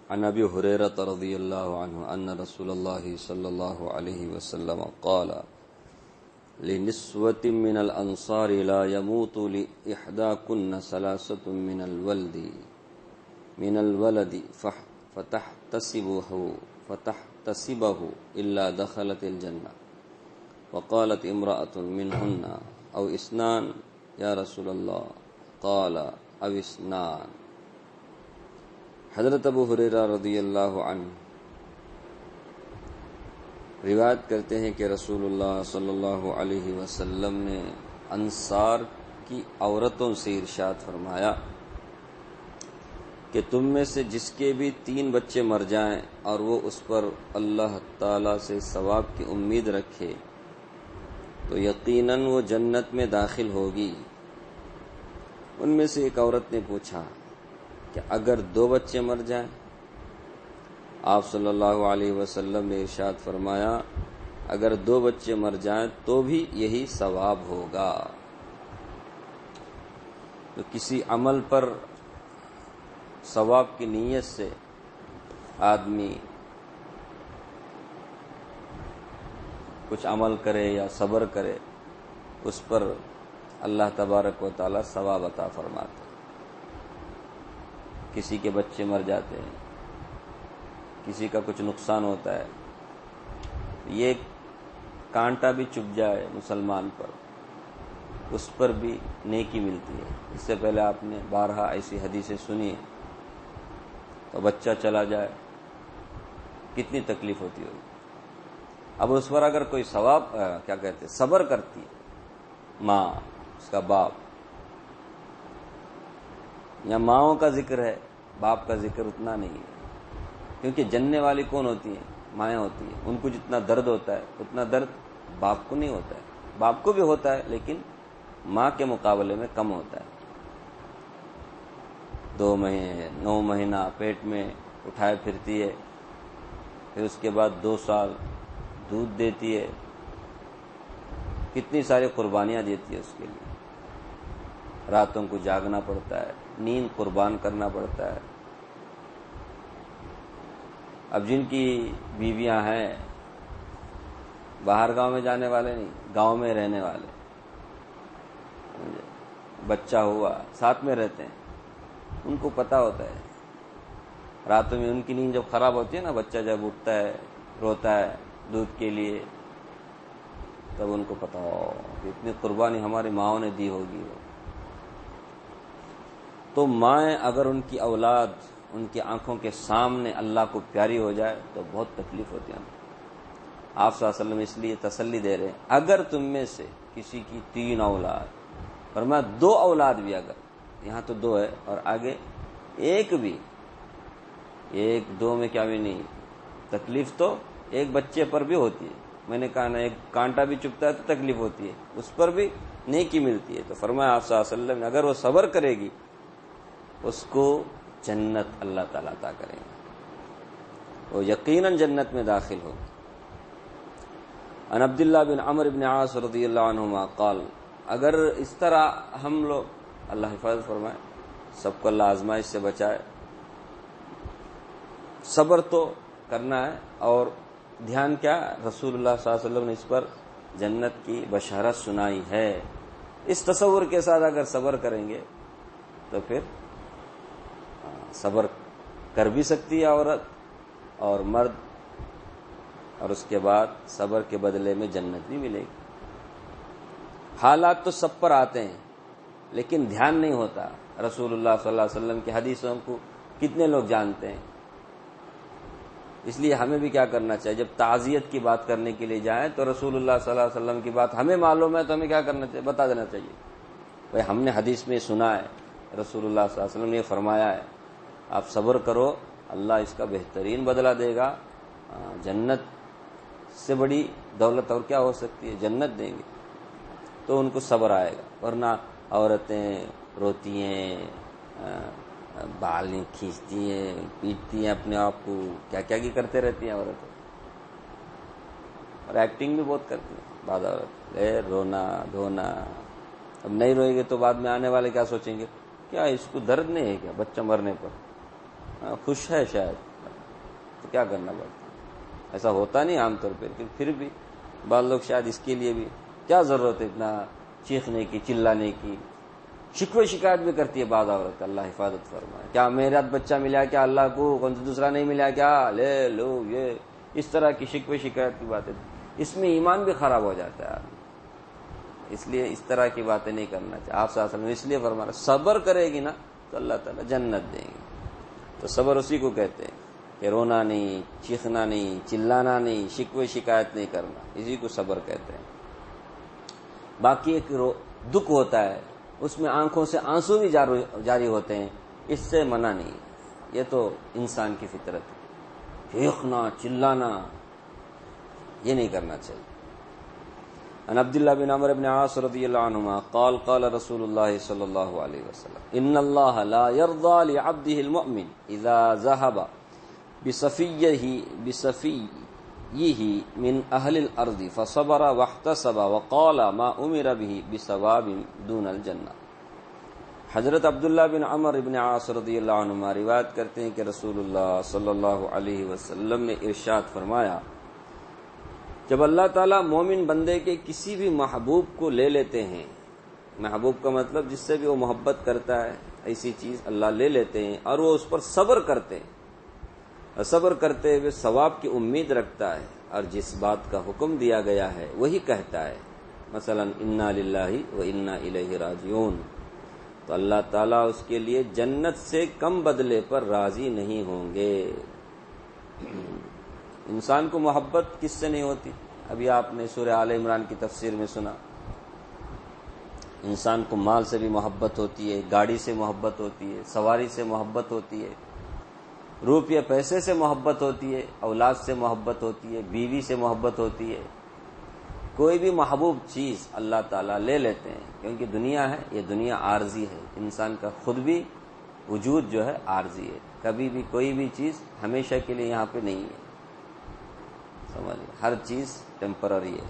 عن ابي هريره رضي الله عنه ان رسول الله صلى الله عليه وسلم قال لنسوة من الانصار لا يموت لاحداكن ثلاثة من الولد فتحتسبه الا دخلت الجنة. وقالت امرأة منهن او اثنان یا رسول اللہ قال او اثنان. حضرت ابو ہریرہ رضی اللہ عنہ روایت کرتے ہیں کہ رسول اللہ صلی اللہ علیہ وسلم نے انصار کی عورتوں سے ارشاد فرمایا کہ تم میں سے جس کے بھی 3 بچے مر جائیں اور وہ اس پر اللہ تعالی سے ثواب کی امید رکھے تو یقیناً وہ جنت میں داخل ہوگی. ان میں سے ایک عورت نے پوچھا کہ اگر 2 بچے مر جائیں؟ آپ صلی اللہ علیہ وسلم نے ارشاد فرمایا اگر 2 بچے مر جائیں تو بھی یہی ثواب ہوگا. تو کسی عمل پر ثواب کی نیت سے آدمی کچھ عمل کرے یا صبر کرے اس پر اللہ تبارک و تعالی ثواب عطا فرماتے. کسی کے بچے مر جاتے ہیں، کسی کا کچھ نقصان ہوتا ہے، یہ کانٹا بھی چبھ جائے مسلمان پر اس پر بھی نیکی ملتی ہے. اس سے پہلے آپ نے بارہا ایسی حدیثیں سنی ہیں. تو بچہ چلا جائے کتنی تکلیف ہوتی ہوگی. اب اس پر اگر کوئی ثواب صبر کرتی ہے ماں، اس کا باپ، یا ماؤں کا ذکر ہے، باپ کا ذکر اتنا نہیں ہے، کیونکہ جننے والی کون ہوتی ہیں؟ مائیں ہوتی ہیں. ان کو جتنا درد ہوتا ہے اتنا درد باپ کو نہیں ہوتا ہے. باپ کو بھی ہوتا ہے لیکن ماں کے مقابلے میں کم ہوتا ہے. 2 مہینے 9 مہینہ پیٹ میں اٹھائے پھرتی ہے، پھر اس کے بعد 2 سال دودھ دیتی ہے، کتنی ساری قربانیاں دیتی ہے اس کے لیے. راتوں کو جاگنا پڑتا ہے، نیند قربان کرنا پڑتا ہے. اب جن کی بیویاں ہیں باہر گاؤں میں جانے والے نہیں، گاؤں میں رہنے والے، بچہ ہوا ساتھ میں رہتے ہیں، ان کو پتا ہوتا ہے راتوں میں ان کی نیند جب خراب ہوتی ہے نا، بچہ جب اٹھتا ہے روتا ہے دودھ کے لیے، تب ان کو پتا ہو کہ اتنی قربانی ہماری ماؤں نے دی ہوگی. تو مائیں اگر ان کی اولاد ان کی آنکھوں کے سامنے اللہ کو پیاری ہو جائے تو بہت تکلیف ہوتی ہے. آپ صلی اللہ علیہ وسلم اس لیے تسلی دے رہے ہیں اگر تم میں سے کسی کی 3 اولاد، فرمایا 2 اولاد بھی، اگر یہاں تو 2 ہے اور آگے 1 بھی، 1-2 میں کیا بھی نہیں، تکلیف تو ایک بچے پر بھی ہوتی ہے. میں نے کہا نا ایک کانٹا بھی چبھتا ہے تو تکلیف ہوتی ہے، اس پر بھی نیکی ملتی ہے. تو فرمایا آپ صلی اللہ علیہ وسلم اگر وہ صبر کرے گی اس کو جنت اللہ تعالیٰ عطا کریں گے، وہ یقیناً جنت میں داخل ہوگی. عن عبداللہ بن عمرو بن عاص رضی اللہ عنہما قال اگر اس طرح ہم لوگ، اللہ حفاظت فرمائے، سب کو اللہ آزمائش سے بچائے، صبر تو کرنا ہے اور دھیان کیا، رسول اللہ صلی اللہ علیہ وسلم نے اس پر جنت کی بشارت سنائی ہے. اس تصور کے ساتھ اگر صبر کریں گے تو پھر صبر کر بھی سکتی ہے عورت اور مرد، اور اس کے بعد صبر کے بدلے میں جنت بھی ملے گی. حالات تو سب پر آتے ہیں لیکن دھیان نہیں ہوتا. رسول اللہ صلی اللہ علیہ وسلم کی حدیثوں کو کتنے لوگ جانتے ہیں. اس لیے ہمیں بھی کیا کرنا چاہیے، جب تعزیت کی بات کرنے کے لیے جائیں تو رسول اللہ صلی اللہ علیہ وسلم کی بات ہمیں معلوم ہے تو ہمیں کیا کرنا چاہیے، بتا دینا چاہیے. بھائی ہم نے حدیث میں سنا ہے رسول اللہ صلی اللہ علیہ وسلم نے یہ فرمایا ہے، آپ صبر کرو اللہ اس کا بہترین بدلہ دے گا. جنت سے بڑی دولت اور کیا ہو سکتی ہے، جنت دیں گے. تو ان کو صبر آئے گا. ورنہ عورتیں روتی ہیں، بال کھینچتی ہیں، پیٹتی ہیں اپنے آپ کو، کیا کیا کی کرتے رہتی ہیں عورتیں، اور ایکٹنگ بھی بہت کرتی ہیں بعض عورت، رونا دھونا. اب نہیں روئے گے تو بعد میں آنے والے کیا سوچیں گے، کیا اس کو درد نہیں ہے کیا بچہ مرنے پر، خوش ہے شاید، تو کیا کرنا پڑتا ہے؟ ایسا ہوتا نہیں عام طور پہ، لیکن پھر بھی بعض لوگ شاید اس کے لیے بھی کیا ضرورت ہے اتنا چیخنے کی، چلانے کی، شکوے شکایت بھی کرتی ہے بعض عورت، اللہ حفاظت فرمائے، کیا میرا بچہ ملا کیا اللہ کو، کون سا دوسرا نہیں ملا کیا، لے لو، یہ اس طرح کی شکوے شکایت کی باتیں، اس میں ایمان بھی خراب ہو جاتا ہے آدمی. اس لیے اس طرح کی باتیں نہیں کرنا چاہیے. آپ صلی اللہ علیہ وسلم اس لیے فرمایا صبر کرے گی نا تو اللہ تعالیٰ جنت دیں گے. تو صبر اسی کو کہتے ہیں کہ رونا نہیں، چیخنا نہیں، چلانا نہیں، شکوے شکایت نہیں کرنا، اسی کو صبر کہتے ہیں. باقی ایک دکھ ہوتا ہے، اس میں آنکھوں سے آنسو بھی جاری ہوتے ہیں، اس سے منع نہیں. یہ تو انسان کی فطرت ہے، چیخنا چلانا یہ نہیں کرنا چاہیے. عن عبداللہ بن عمرو بن عاص رضی اللہ عنہما قال قال رسول اللہ صلی اللہ علیہ وسلم ان اللہ لا يرضى لعبده المؤمن اذا ذهب بصفيه من اهل الارض فصبر واحتسب وقال ما امر به بثواب دون الجنہ. حضرت عبداللہ بن عمر بن عاص رضی اللہ عنہما روایت کرتے ہیں کہ رسول اللہ صلی اللہ علیہ وسلم نے ارشاد فرمایا، جب اللہ تعالیٰ مومن بندے کے کسی بھی محبوب کو لے لیتے ہیں، محبوب کا مطلب جس سے بھی وہ محبت کرتا ہے، ایسی چیز اللہ لے لیتے ہیں اور وہ اس پر صبر کرتے ہیں، اور صبر کرتے ہوئے ثواب کی امید رکھتا ہے، اور جس بات کا حکم دیا گیا ہے وہی کہتا ہے، مثلا انا للہ و انا الیہ راجعون، تو اللہ تعالیٰ اس کے لیے جنت سے کم بدلے پر راضی نہیں ہوں گے. انسان کو محبت کس سے نہیں ہوتی؟ ابھی آپ نے سورہ آل عمران کی تفسیر میں سنا، انسان کو مال سے بھی محبت ہوتی ہے، گاڑی سے محبت ہوتی ہے، سواری سے محبت ہوتی ہے، روپیہ پیسے سے محبت ہوتی ہے، اولاد سے محبت ہوتی ہے، بیوی سے محبت ہوتی ہے. کوئی بھی محبوب چیز اللہ تعالیٰ لے لیتے ہیں، کیونکہ دنیا ہے، یہ دنیا عارضی ہے، انسان کا خود بھی وجود جو ہے عارضی ہے، کبھی بھی کوئی بھی چیز ہمیشہ کے لیے یہاں پہ نہیں ہے، سمجھ، ہر چیز ٹیمپرری ہے.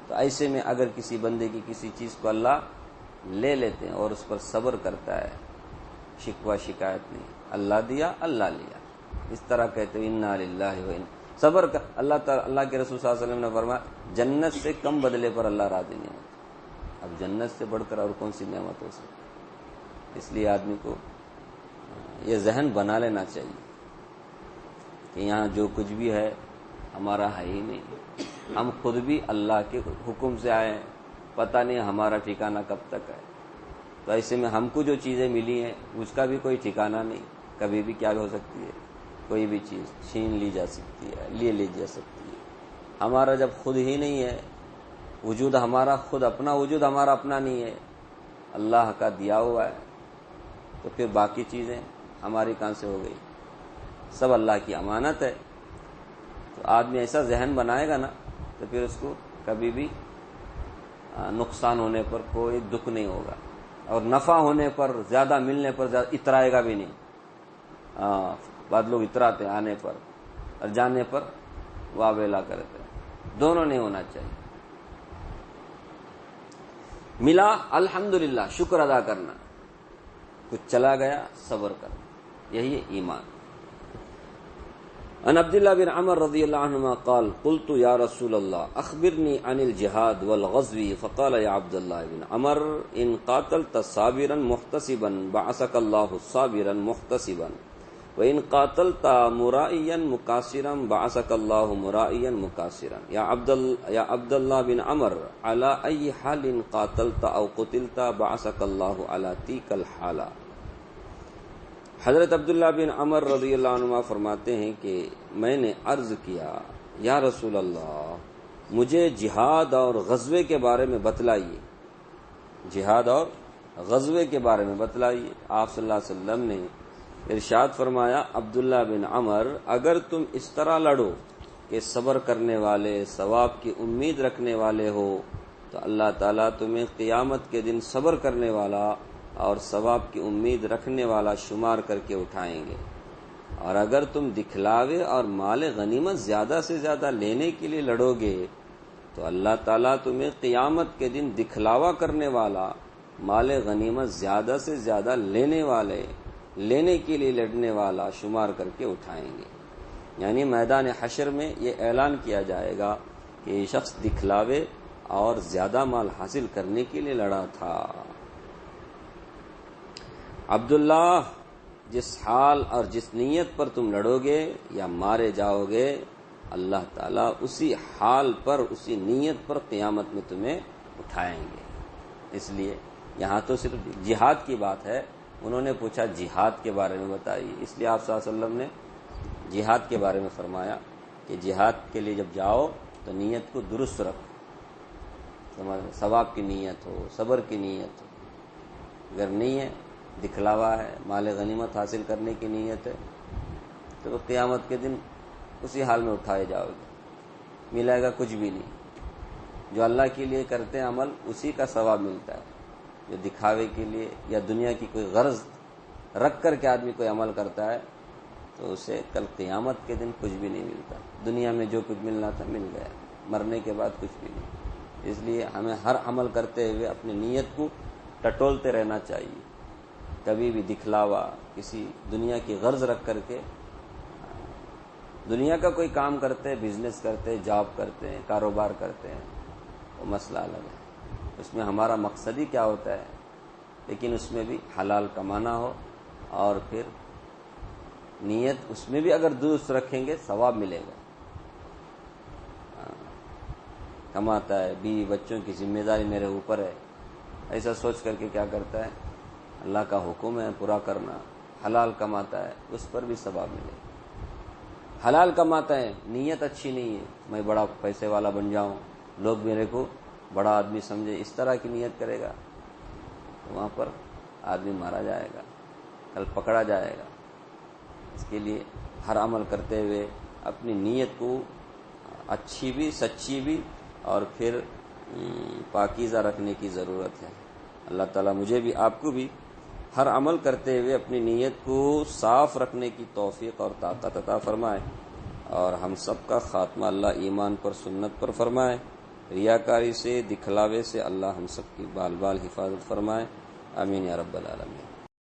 تو ایسے میں اگر کسی بندے کی کسی چیز کو اللہ لے لیتے ہیں اور اس پر صبر کرتا ہے، شکوہ شکایت نہیں، اللہ دیا اللہ لیا، اس طرح کہتے ہیں انا للہ و انا، صبر کا اللہ کے رسول صلی اللہ علیہ وسلم نے فرمایا جنت سے کم بدلے پر اللہ راضی نہیں ہوتا. اب جنت سے بڑھ کر اور کون سی نعمت ہو سکتی؟ اس لیے آدمی کو یہ ذہن بنا لینا چاہیے کہ یہاں جو کچھ بھی ہے ہمارا ہے ہی نہیں، ہم خود بھی اللہ کے حکم سے آئے ہیں، پتہ نہیں ہمارا ٹھکانہ کب تک ہے. تو ایسے میں ہم کو جو چیزیں ملی ہیں اس کا بھی کوئی ٹھکانہ نہیں، کبھی بھی کیا ہو سکتی ہے، کوئی بھی چیز چھین لی جا سکتی ہے، لی جا سکتی ہے. ہمارا جب خود ہی نہیں ہے وجود، ہمارا خود اپنا وجود ہمارا اپنا نہیں ہے، اللہ کا دیا ہوا ہے، تو پھر باقی چیزیں ہماری کہاں سے ہو گئی؟ سب اللہ کی امانت ہے. تو آدمی ایسا ذہن بنائے گا نا تو پھر اس کو کبھی بھی نقصان ہونے پر کوئی دکھ نہیں ہوگا، اور نفع ہونے پر، زیادہ ملنے پر زیادہ اترائے گا بھی نہیں. بعض لوگ اتراتے آنے پر اور جانے پر واویلا کرتے ہیں، دونوں نہیں ہونا چاہیے. ملا الحمدللہ، شکر ادا کرنا، کچھ چلا گیا صبر کرنا، یہی ہے ایمان. عن عبداللہ بن عمر رضی اللہ عنہما قال قلت یا رسول اللہ اخبرنی عن الجہاد والغزو فقال یا عبداللہ بن عمر ان قاتلت صابرا محتسبا بعثك اللہ صابرا محتسبا وان قاتلت مرائیا مکاسرا بعثك اللہ مرائیا مکاسرا. یا عبداللہ بن عمر على ای حال قاتلت او قتلت بعثك اللہ على تلك الحالہ. حضرت عبداللہ بن عمر رضی اللہ عنہ فرماتے ہیں کہ میں نے عرض کیا یا رسول اللہ مجھے جہاد اور غزوے کے بارے میں بتلائیے، جہاد اور غزوے کے بارے میں بتلائیے. آپ صلی اللہ علیہ وسلم نے ارشاد فرمایا عبداللہ بن عمر اگر تم اس طرح لڑو کہ صبر کرنے والے، ثواب کی امید رکھنے والے ہو تو اللہ تعالیٰ تمہیں قیامت کے دن صبر کرنے والا اور ثواب کی امید رکھنے والا شمار کر کے اٹھائیں گے. اور اگر تم دکھلاوے اور مال غنیمت زیادہ سے زیادہ لینے کے لیے لڑو گے تو اللہ تعالیٰ تمہیں قیامت کے دن دکھلاوا کرنے والا، مال غنیمت زیادہ سے زیادہ لینے کے لیے لڑنے والا شمار کر کے اٹھائیں گے. یعنی میدان حشر میں یہ اعلان کیا جائے گا کہ یہ شخص دکھلاوے اور زیادہ مال حاصل کرنے کے لیے لڑا تھا۔ عبداللہ، جس حال اور جس نیت پر تم لڑو گے یا مارے جاؤ گے، اللہ تعالیٰ اسی حال پر، اسی نیت پر قیامت میں تمہیں اٹھائیں گے۔ اس لیے یہاں تو صرف جہاد کی بات ہے، انہوں نے پوچھا جہاد کے بارے میں بتائیے، اس لیے آپ صلی اللہ علیہ وسلم نے جہاد کے بارے میں فرمایا کہ جہاد کے لیے جب جاؤ تو نیت کو درست رکھو، ثواب کی نیت ہو، صبر کی نیت ہو۔ اگر نہیں ہے، دکھلاوا ہے، مال غنیمت حاصل کرنے کی نیت ہے، تو قیامت کے دن اسی حال میں اٹھائے جاؤ گے، ملے گا کچھ بھی نہیں۔ جو اللہ کے لیے کرتے ہیں عمل، اسی کا ثواب ملتا ہے۔ جو دکھاوے کے لیے یا دنیا کی کوئی غرض رکھ کر کے آدمی کوئی عمل کرتا ہے تو اسے کل قیامت کے دن کچھ بھی نہیں ملتا۔ دنیا میں جو کچھ ملنا تھا مل گیا، مرنے کے بعد کچھ بھی نہیں۔ اس لیے ہمیں ہر عمل کرتے ہوئے اپنی نیت کو ٹٹولتے رہنا چاہیے، کبھی بھی دکھلاوا، کسی دنیا کی غرض رکھ کر کے دنیا کا کوئی کام کرتے، بزنس کرتے، جاب کرتے ہیں، کاروبار کرتے ہیں، وہ مسئلہ الگ ہے۔ اس میں ہمارا مقصد ہی کیا ہوتا ہے، لیکن اس میں بھی حلال کمانا ہو، اور پھر نیت اس میں بھی اگر درست رکھیں گے ثواب ملے گا۔ کماتا ہے، بیوی بچوں کی ذمہ داری میرے اوپر ہے، ایسا سوچ کر کے کیا کرتا ہے، اللہ کا حکم ہے پورا کرنا، حلال کماتا ہے، اس پر بھی ثواب ملے گا۔ حلال کماتا ہے، نیت اچھی نہیں ہے، میں بڑا پیسے والا بن جاؤں، لوگ میرے کو بڑا آدمی سمجھے، اس طرح کی نیت کرے گا تو وہاں پر آدمی مارا جائے گا، کل پکڑا جائے گا۔ اس کے لیے ہر عمل کرتے ہوئے اپنی نیت کو اچھی بھی، سچی بھی، اور پھر پاکیزہ رکھنے کی ضرورت ہے۔ اللہ تعالیٰ مجھے بھی، آپ کو بھی ہر عمل کرتے ہوئے اپنی نیت کو صاف رکھنے کی توفیق اور طاقت عطا فرمائے، اور ہم سب کا خاتمہ اللہ ایمان پر، سنت پر فرمائے۔ ریاکاری سے، دکھلاوے سے اللہ ہم سب کی بال بال حفاظت فرمائے۔ آمین یا رب العالمین۔